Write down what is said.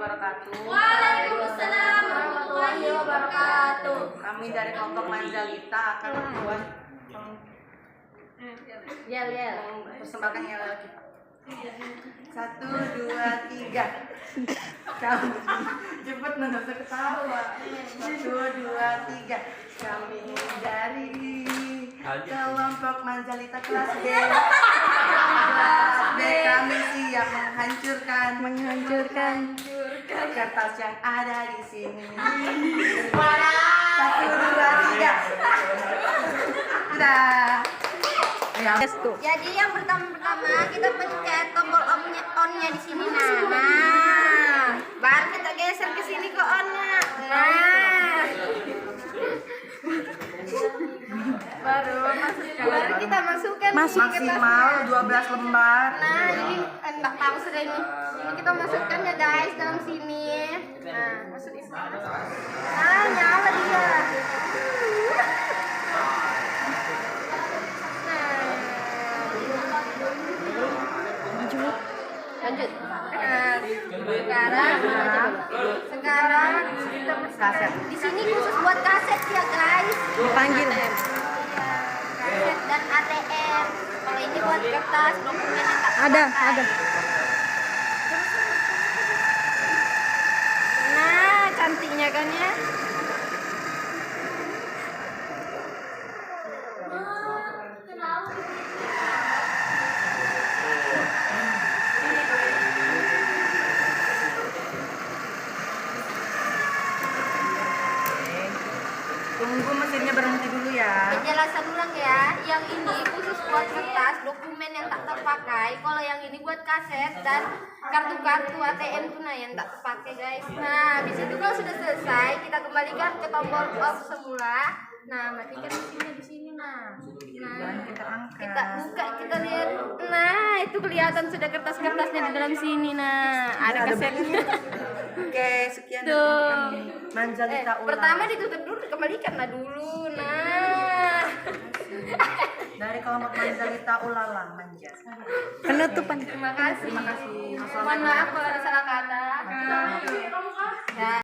wabarakatuh. Waalaikumsalam warahmatullahi wabarakatuh. Kami dari kelompok Manzalita akan membuat persembahkan yel kita. 1, 2, 3. Kami cepet nggak usah ketawa. 1, 2, 3. Kami dari kelompok Manzalita kelas B. Kelas B kami siap menghancurkan kertas yang ada di sini. 1, 2, 3. Udah. Jadi yang pertama kita pencet tombol on-nya di sini nah. Baru kita geser ke sini ke on-nya. Nah. Baru kita masukkan Maksimal 12 lembar. Nah, ini enggak tahu sudah ini. Ini kita masukkan ya guys dalam sini. Nah, masukin. Nah, nyala dia. Lanjut. Sekarang kita kaset. Di sini khusus buat kaset ya guys. Dipanggil Kaset dan ATM. Kalau ini buat kertas dokumen yang tak ada. Nah, cantiknya kan ya. Tunggu mesinnya berhenti dulu ya. Penjelasan ulang ya. Yang ini khusus buat kertas dokumen yang tak terpakai. Kalau yang ini buat kaset dan kartu-kartu ATM tunai yang tak terpakai guys. Nah, habis itu kalau sudah selesai kita kembalikan ke tombol off semula. Nah, matikan mesinnya di sini nah. Kita angkat. Kita buka, kita lihat. Nah, itu kelihatan sudah kertas-kertasnya di dalam sini. Nah, ada kasetnya. Oke, sekian Tuh. Manzalita ulang. Pertama ditutup dulu, dikembalikan lah dulu. Nah. Dari kelompok Manzalita Ulalang Manja. Penutupan. Terima kasih. Terima kasih. Mohon maaf kalau ada salah kata. Ya.